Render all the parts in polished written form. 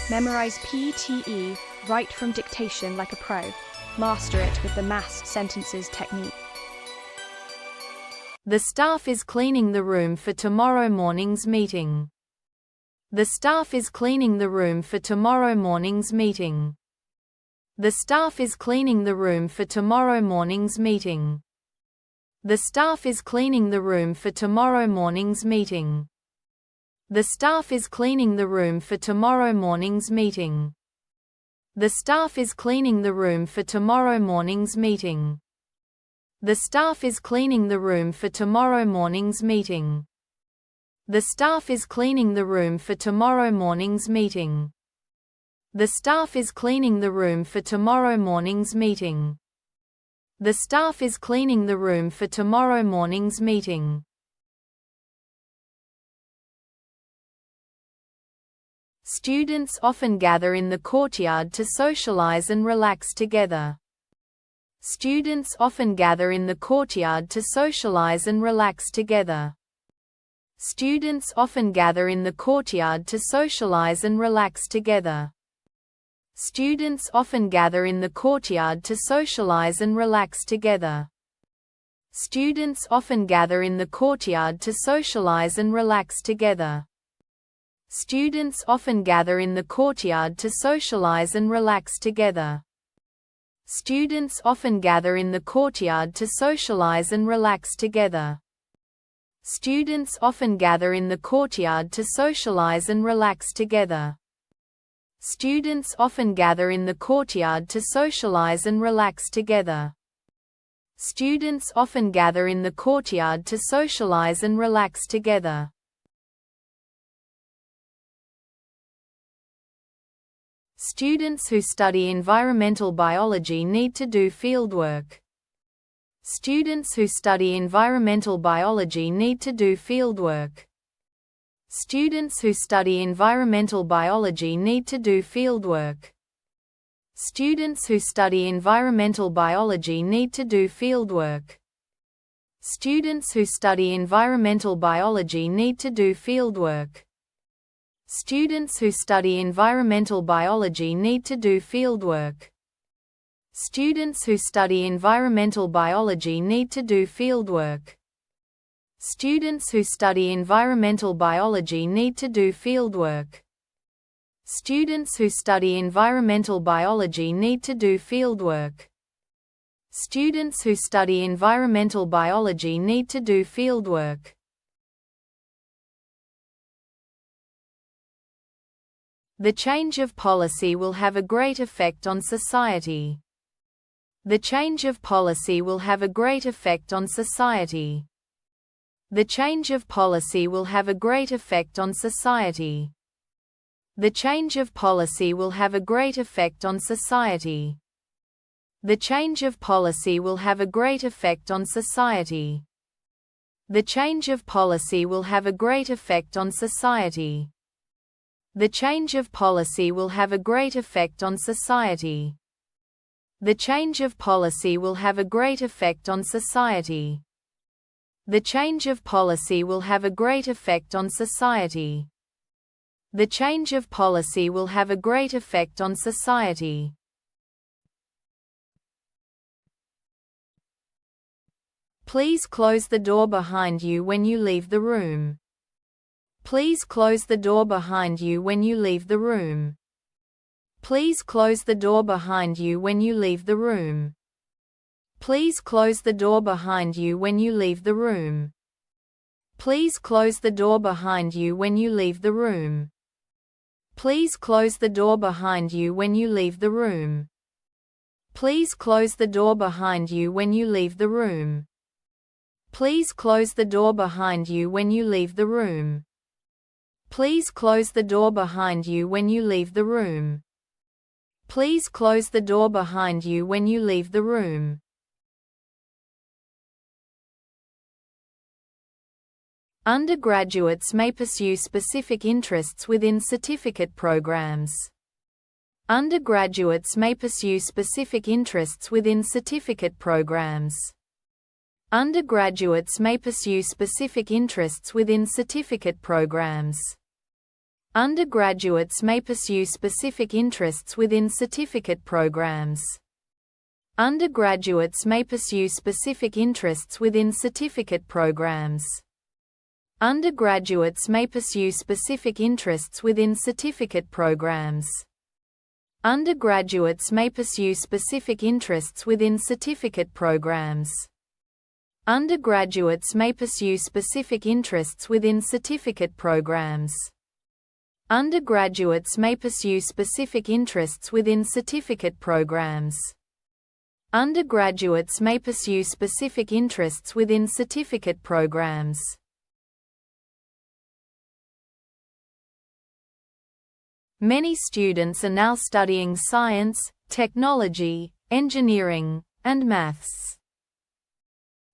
Memorize PTE Write From Dictation like a pro. Master it with the massed sentences technique. The staff is cleaning the room for tomorrow morning's meeting. The staff is cleaning the room for tomorrow morning's meeting. The staff is cleaning the room for tomorrow morning's meeting. The staff is cleaning the room for tomorrow morning's meeting. The staff is cleaning the room for tomorrow morning's meeting. The staff is cleaning the room for tomorrow morning's meeting. The staff is cleaning the room for tomorrow morning's meeting. The staff is cleaning the room for tomorrow morning's meeting. The staff is cleaning the room for tomorrow morning's meeting. The staff is cleaning the room for tomorrow morning's meeting. Students often gather in the courtyard to socialize and relax together. Students often gather in the courtyard to socialize and relax together. Students often gather in the courtyard to socialize and relax together. Students often gather in the courtyard to socialize and relax together. Students often gather in the courtyard to socialize and relax together. Students often gather in the courtyard to socialize and relax together. Students often gather in the courtyard to socialize and relax together. Students often gather in the courtyard to socialize and relax together. Students often gather in the courtyard to socialize and relax together. Students often gather in the courtyard to socialize and relax together. Students who study environmental biology need to do fieldwork. Students who study environmental biology need to do fieldwork. Students who study environmental biology need to do fieldwork. Students who study environmental biology need to do fieldwork. Students who study environmental biology need to do fieldwork. Students who study environmental biology need to do fieldwork. Students who study environmental biology need to do fieldwork. Students who study environmental biology need to do fieldwork. Students who study environmental biology need to do fieldwork. Students who study environmental biology need to do fieldwork. The change of policy will have a great effect on society. The change of policy will have a great effect on society. The change of policy will have a great effect on society. The change of policy will have a great effect on society. The change of policy will have a great effect on society. The change of policy will have a great effect on society. The change of policy will have a great effect on society. The change of policy will have a great effect on society. The change of policy will have a great effect on society. The change of policy will have a great effect on society. Please close the door behind you when you leave the room. Please close the door behind you when you leave the room. Please close the door behind you when you leave the room. Please close the door behind you when you leave the room. Please close the door behind you when you leave the room. Please close the door behind you when you leave the room. Please close the door behind you when you leave the room. Please close the door behind you when you leave the room. Please close the door behind you when you leave the room. Please close the door behind you when you leave the room. Undergraduates may pursue specific interests within certificate programs. Undergraduates may pursue specific interests within certificate programs. Undergraduates may pursue specific interests within certificate programs. Undergraduates may pursue specific interests within certificate programs. Undergraduates may pursue specific interests within certificate programs. Undergraduates may pursue specific interests within certificate programs. Undergraduates may pursue specific interests within certificate programs. Undergraduates may pursue specific interests within certificate programs. Undergraduates may pursue specific interests within certificate programs. Undergraduates may pursue specific interests within certificate programs. Many students are now studying science, technology, engineering, and maths.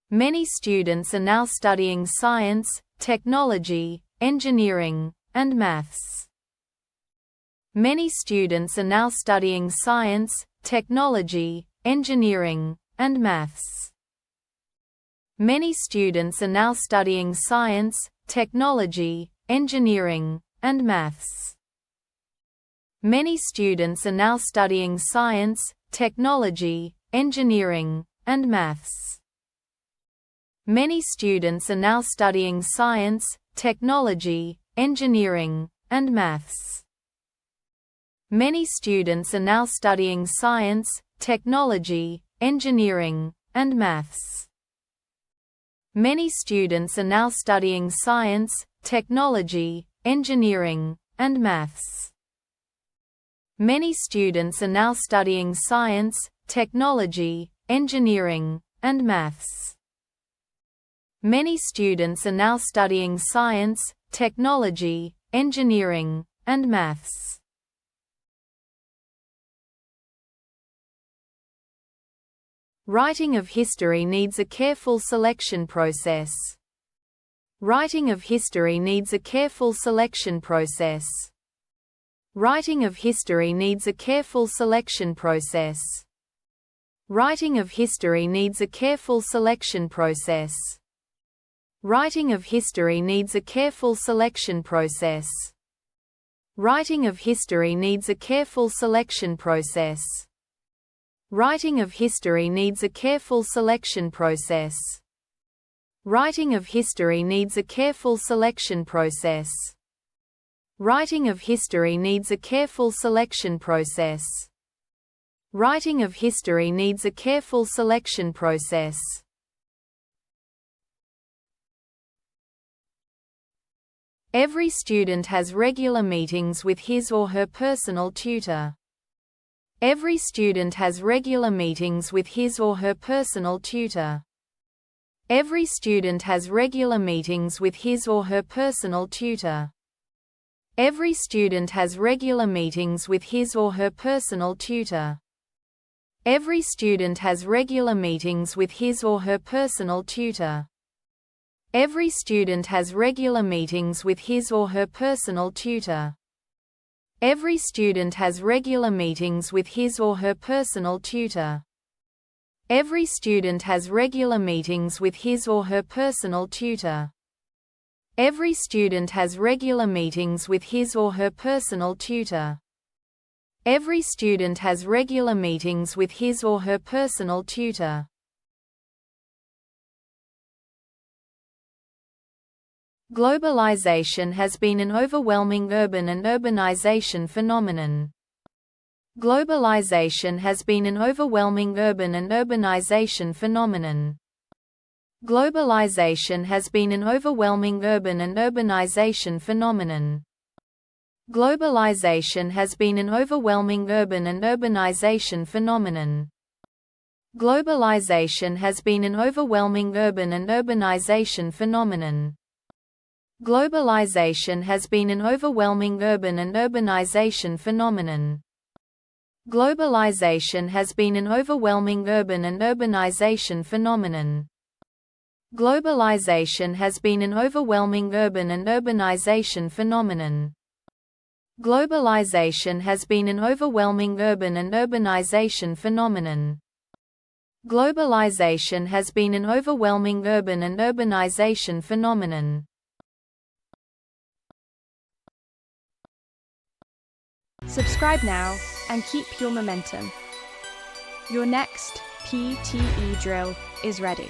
Many students are now studying science, technology, engineering, and maths. Many students are now studying science, technology, engineering, and maths. Many students are now studying science, technology, engineering, and maths. Many students are now studying science, technology, engineering, and maths. Many students are now studying science, technology, engineering, and maths. Many students are now studying science, technology, engineering, and maths. Many students are now studying science, technology, engineering, and maths. Many students are now studying science, technology, engineering, and maths. Many students are now studying science, technology, engineering, and maths. Writing of history needs a careful selection process. Writing of history needs a careful selection process. Writing of history needs a careful selection process. Writing of history needs a careful selection process. Writing of history needs a careful selection process. Writing of history needs a careful selection process. Writing of history needs a careful selection process. Writing of history needs a careful selection process. Writing of history needs a careful selection process. Writing of history needs a careful selection process. Every student has regular meetings with his or her personal tutor. Every student has regular meetings with his or her personal tutor. Every student has regular meetings with his or her personal tutor. Every student has regular meetings with his or her personal tutor. Every student has regular meetings with his or her personal tutor. Every student has regular meetings with his or her personal tutor. Every student has regular meetings with his or her personal tutor. Every student has regular meetings with his or her personal tutor. Every student has regular meetings with his or her personal tutor. Every student has regular meetings with his or her personal tutor. Globalization has been an overwhelming urban and urbanization phenomenon. Globalization has been an overwhelming urban and urbanization phenomenon. Globalization has been an overwhelming urban and urbanization phenomenon. Globalization has been an overwhelming urban and urbanization phenomenon. Globalization has been an overwhelming urban and urbanization phenomenon. Globalization has been an overwhelming urban and urbanization phenomenon. Globalization has been an overwhelming urban and urbanization phenomenon. Globalization has been an overwhelming urban and urbanization phenomenon. Globalization has been an overwhelming urban and urbanization phenomenon. Globalization has been an overwhelming urban and urbanization phenomenon. Subscribe now and keep your momentum. Your next PTE drill is ready.